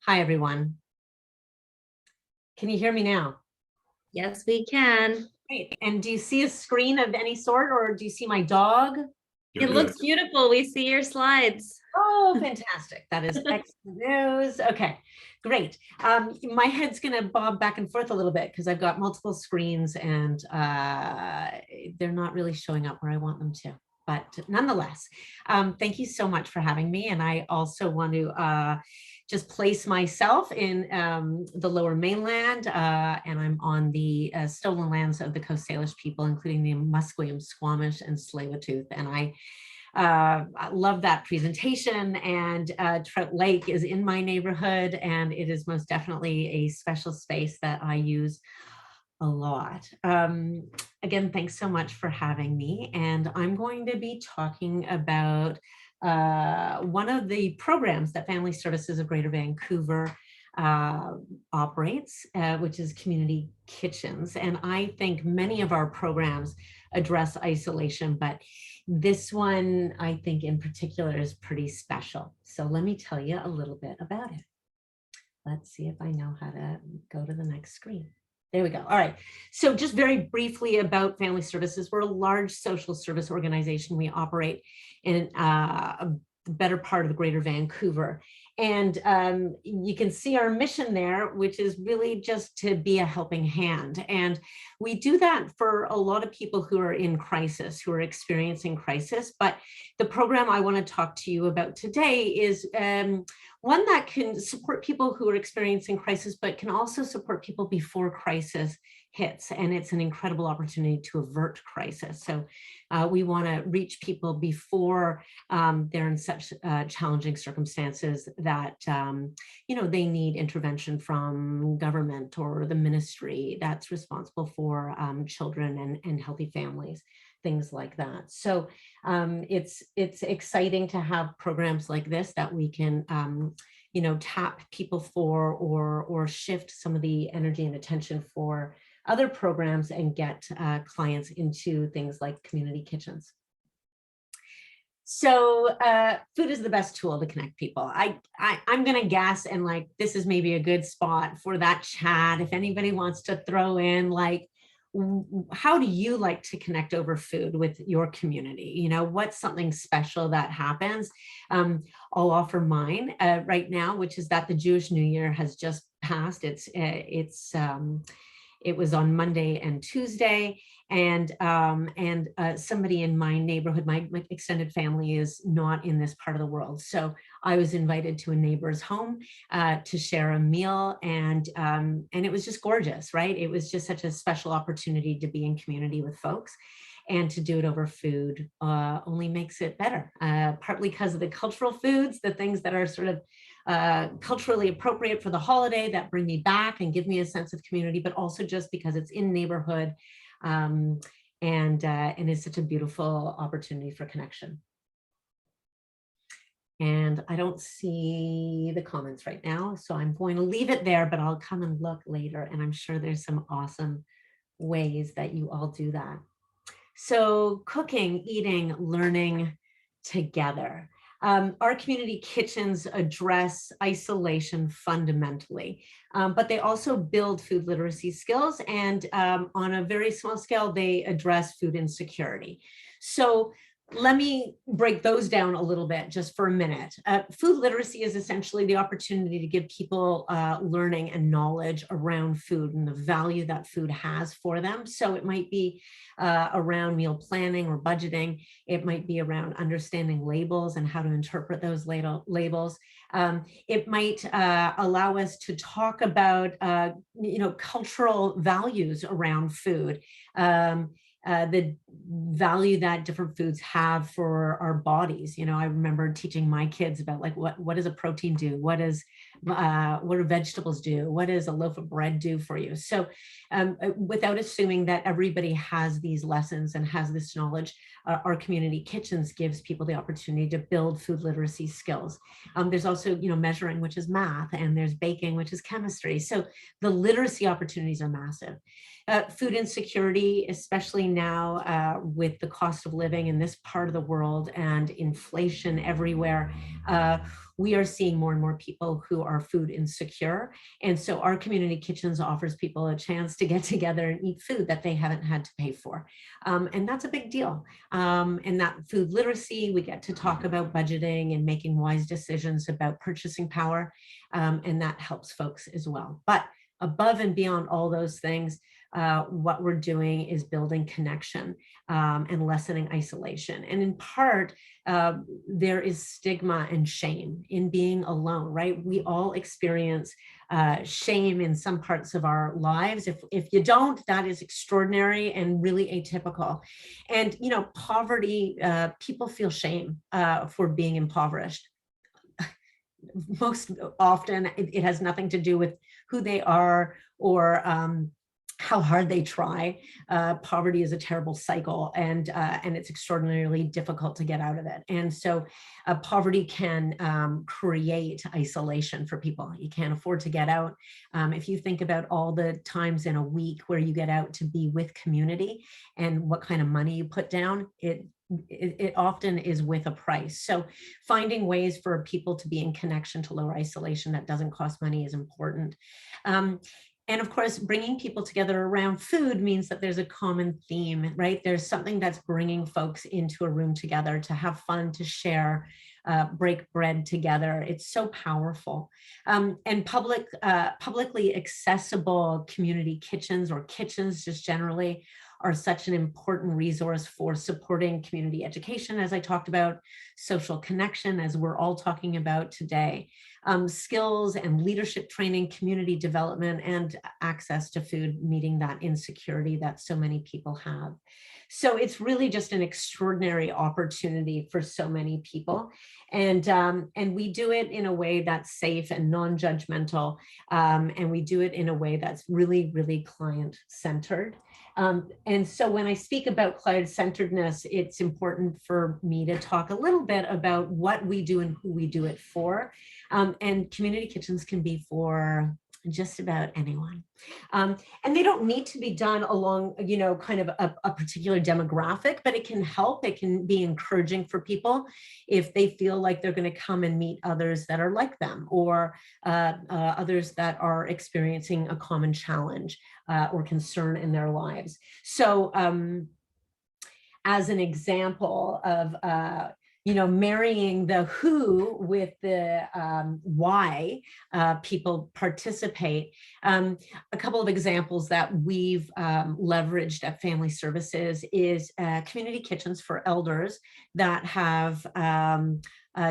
Hi, everyone. Can you hear me now? Yes, we can. Great. And do you see a screen of any sort, or do you see my dog? It looks beautiful. We see your slides. Oh, fantastic. That is excellent news. Okay, great. My head's going to bob back and forth a little bit because I've got multiple screens and they're not really showing up where I want them to. But nonetheless, thank you so much for having me. And I also want to just place myself in the Lower Mainland, and I'm on the stolen lands of the Coast Salish people, including the Musqueam, Squamish, and Tsleil-Waututh. And I love that presentation, and Trout Lake is in my neighborhood, and it is most definitely a special space that I use a lot. Again, thanks so much for having me, and I'm going to be talking about one of the programs that Family Services of Greater Vancouver operates, which is community kitchens. And I think many of our programs address isolation, but this one, I think in particular, is pretty special. So let me tell you a little bit about it. Let's see if I know how to go to the next screen. There we go. All right. So just very briefly about Family Services. We're a large social service organization. We operate in a better part of Greater Vancouver. And you can see our mission there, which is really just to be a helping hand. And we do that for a lot of people who are in crisis, who are experiencing crisis. But the program I want to talk to you about today is one that can support people who are experiencing crisis, but can also support people before crisis hits. And it's an incredible opportunity to avert crisis. So we want to reach people before they're in such challenging circumstances that, they need intervention from government or the ministry that's responsible for children and healthy families, things like that. So it's exciting to have programs like this that we can tap people for, or shift some of the energy and attention for other programs and get clients into things like community kitchens. So food is the best tool to connect people. I'm going to guess, and this is maybe a good spot for that chat. If anybody wants to throw in, how do you like to connect over food with your community? What's something special that happens? I'll offer mine right now, which is that the Jewish New Year has just passed. It was on Monday and Tuesday, and somebody in my neighborhood, my extended family is not in this part of the world. So I was invited to a neighbor's home to share a meal, and it was just gorgeous, right? It was just such a special opportunity to be in community with folks. And to do it over food only makes it better, partly because of the cultural foods, the things that are sort of culturally appropriate for the holiday that bring me back and give me a sense of community, but also just because it's in neighborhood and is such a beautiful opportunity for connection. And I don't see the comments right now, so I'm going to leave it there, but I'll come and look later, and I'm sure there's some awesome ways that you all do that. So cooking, eating, learning together. Our community kitchens address isolation fundamentally, but they also build food literacy skills, and on a very small scale, they address food insecurity. So let me break those down a little bit just for a minute. Food literacy is essentially the opportunity to give people learning and knowledge around food and the value that food has for them. So it might be around meal planning or budgeting. It might be around understanding labels and how to interpret those labels. It might allow us to talk about cultural values around food. The value that different foods have for our bodies. I remember teaching my kids about what does a protein do? What do vegetables do? What does a loaf of bread do for you? So without assuming that everybody has these lessons and has this knowledge, our community kitchens gives people the opportunity to build food literacy skills. There's also, measuring, which is math, and there's baking, which is chemistry. So the literacy opportunities are massive. Food insecurity, especially now with the cost of living in this part of the world and inflation everywhere, we are seeing more and more people who are food insecure. And so our community kitchens offers people a chance to get together and eat food that they haven't had to pay for. And that's a big deal. And that food literacy, we get to talk about budgeting and making wise decisions about purchasing power. And that helps folks as well. But above and beyond all those things, what we're doing is building connection and lessening isolation. And in part, there is stigma and shame in being alone, right? We all experience shame in some parts of our lives. If you don't, that is extraordinary and really atypical. And, you know, poverty, people feel shame for being impoverished. Most often it has nothing to do with who they are or how hard they try. Poverty is a terrible cycle, and it's extraordinarily difficult to get out of it. And so poverty can create isolation for people. You can't afford to get out. If you think about all the times in a week where you get out to be with community and what kind of money you put down, it often is with a price. So finding ways for people to be in connection to lower isolation that doesn't cost money is important. And of course, bringing people together around food means that there's a common theme, right? There's something that's bringing folks into a room together to have fun, to share, break bread together. It's so powerful. And publicly accessible community kitchens, or kitchens just generally, are such an important resource for supporting community education, as I talked about, social connection, as we're all talking about today, skills and leadership training, community development, and access to food, meeting that insecurity that so many people have. So it's really just an extraordinary opportunity for so many people. And we do it in a way that's safe and non-judgmental. And we do it in a way that's really, really client-centered. And so when I speak about client-centeredness, it's important for me to talk a little bit about what we do and who we do it for. And community kitchens can be for just about anyone. And they don't need to be done along, you know, kind of a particular demographic, but it can help. It can be encouraging for people if they feel like they're going to come and meet others that are like them, or others that are experiencing a common challenge or concern in their lives. So as an example of you know, marrying the who with the why people participate. A couple of examples that we've leveraged at Family Services is community kitchens for elders that have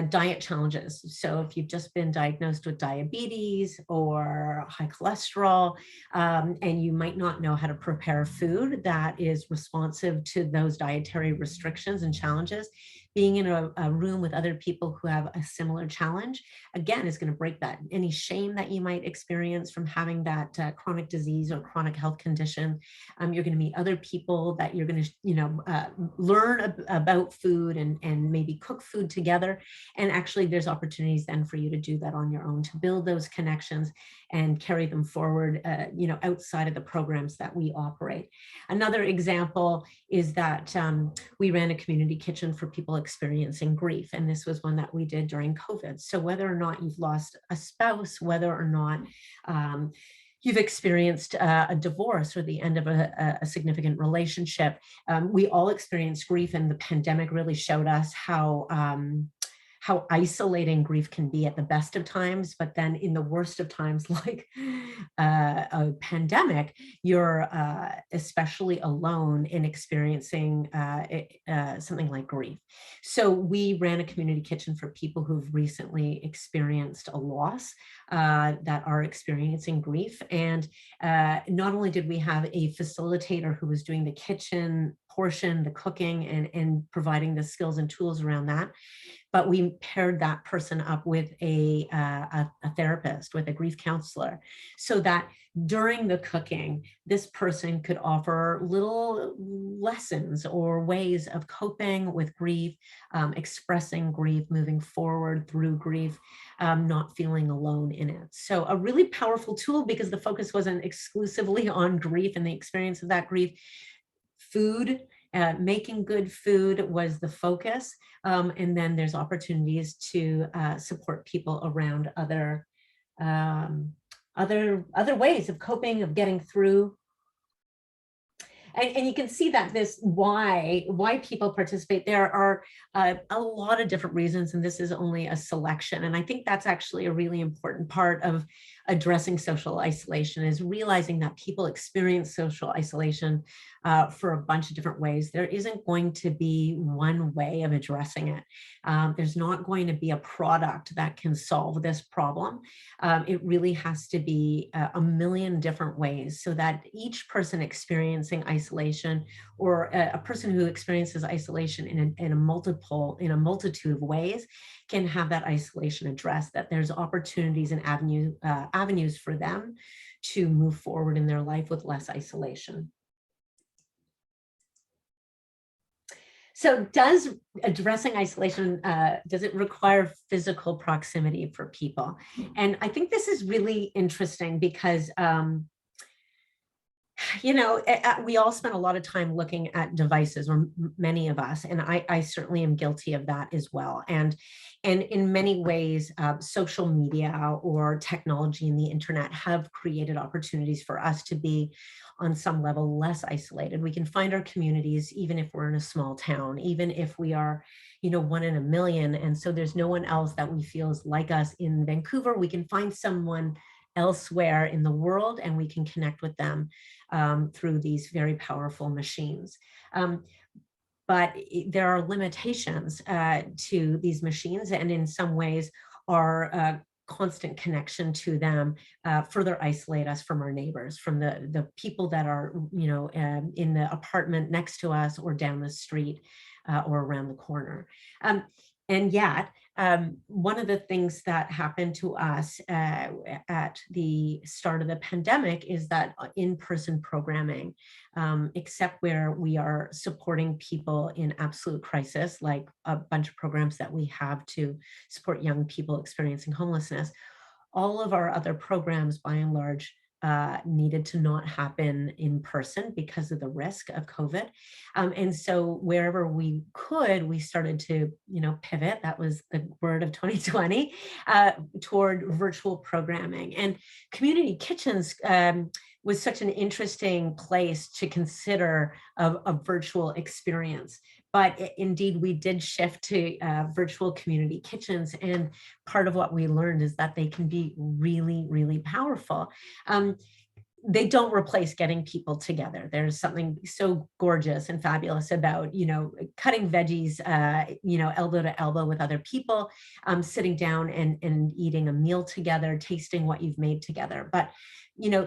diet challenges. So if you've just been diagnosed with diabetes or high cholesterol, and you might not know how to prepare food that is responsive to those dietary restrictions and challenges, being in a room with other people who have a similar challenge, again, is going to break that. Any shame that you might experience from having that chronic disease or chronic health condition, you're going to meet other people that you're going to, you know, learn about food and maybe cook food together. And actually, there's opportunities then for you to do that on your own, to build those connections and carry them forward, you know, outside of the programs that we operate. Another example is that we ran a community kitchen for people experiencing grief. And this was one that we did during COVID. So whether or not you've lost a spouse, whether or not you've experienced a divorce or the end of a significant relationship, we all experienced grief, and the pandemic really showed us how isolating grief can be at the best of times, but then in the worst of times, like a pandemic, you're especially alone in experiencing something like grief. So we ran a community kitchen for people who've recently experienced a loss, that are experiencing grief. And not only did we have a facilitator who was doing the kitchen portion, the cooking, and providing the skills and tools around that, but we paired that person up with a therapist, with a grief counselor, so that during the cooking, this person could offer little lessons or ways of coping with grief, expressing grief, moving forward through grief, not feeling alone in it. So a really powerful tool, because the focus wasn't exclusively on grief and the experience of that grief. Food Making good food was the focus. And then there's opportunities to support people around other ways of coping, of getting through. And you can see that why people participate. There are a lot of different reasons, and this is only a selection. And I think that's actually a really important part of addressing social isolation, is realizing that people experience social isolation for a bunch of different ways. There isn't going to be one way of addressing it. There's not going to be a product that can solve this problem. It really has to be a million different ways, so that each person experiencing isolation, or a person who experiences isolation in a multitude of ways, can have that isolation addressed, that there's opportunities and avenues for them to move forward in their life with less isolation. So does addressing isolation, does it require physical proximity for people? And I think this is really interesting because, we all spend a lot of time looking at devices, or many of us, and I certainly am guilty of that as well. And in many ways, social media or technology and the internet have created opportunities for us to be, on some level, less isolated. We can find our communities, even if we're in a small town, even if we are, one in a million. And so there's no one else that we feel is like us in Vancouver. We can find someone elsewhere in the world, and we can connect with them through these very powerful machines. But there are limitations to these machines, and in some ways our constant connection to them further isolate us from our neighbors, from the people that are in the apartment next to us, or down the street, or around the corner. And yet, one of the things that happened to us at the start of the pandemic is that in-person programming, except where we are supporting people in absolute crisis, like a bunch of programs that we have to support young people experiencing homelessness, all of our other programs, by and large, needed to not happen in person because of the risk of COVID. And so wherever we could, we started to, pivot, that was the word of 2020, toward virtual programming. And community kitchens was such an interesting place to consider a virtual experience. But indeed, we did shift to virtual community kitchens. And part of what we learned is that they can be really, really powerful. They don't replace getting people together. There's something so gorgeous and fabulous about, cutting veggies, elbow to elbow with other people, sitting down and eating a meal together, tasting what you've made together. But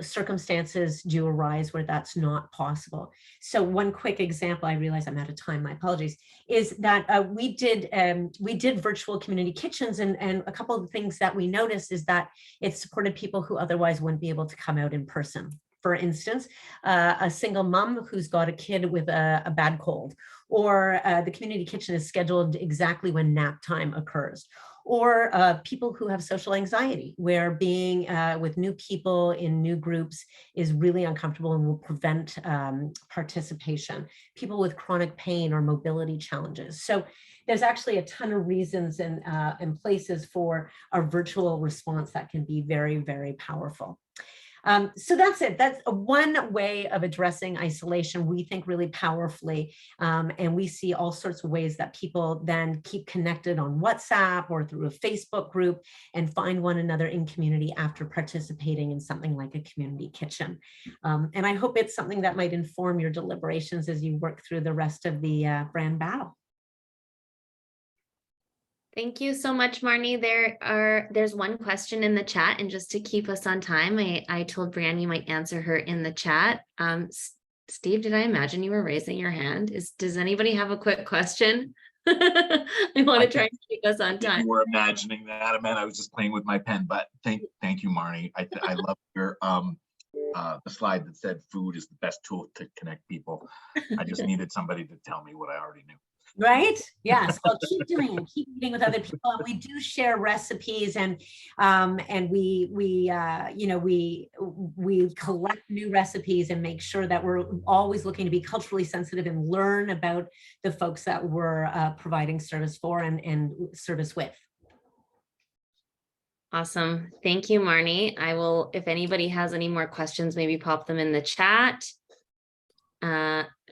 circumstances do arise where that's not possible. So one quick example, I realize I'm out of time, my apologies, is that we did virtual community kitchens, and a couple of things that we noticed is that it supported people who otherwise wouldn't be able to come out in person. For instance, a single mom who's got a kid with a bad cold, or the community kitchen is scheduled exactly when nap time occurs. Or people who have social anxiety, where being with new people in new groups is really uncomfortable and will prevent participation. People with chronic pain or mobility challenges. So there's actually a ton of reasons and places for a virtual response that can be very, very powerful. So that's it. That's one way of addressing isolation, we think, really powerfully. And we see all sorts of ways that people then keep connected on WhatsApp or through a Facebook group and find one another in community after participating in something like a community kitchen. And I hope it's something that might inform your deliberations as you work through the rest of the brand battle. Thank you so much, Marnie. There's one question in the chat, and just to keep us on time, I told Brianne you might answer her in the chat. Steve, did I imagine you were raising your hand? Does anybody have a quick question? I want to try and keep us on time. You were imagining that. I meant I was just playing with my pen, but thank you, Marnie. I love your the slide that said food is the best tool to connect people. I just needed somebody to tell me what I already knew. Right? Yes. Well, keep doing it. Keep eating with other people, and we do share recipes, and we collect new recipes and make sure that we're always looking to be culturally sensitive and learn about the folks that we're providing service for and service with. Awesome. Thank you, Marnie. I will, if anybody has any more questions, maybe pop them in the chat.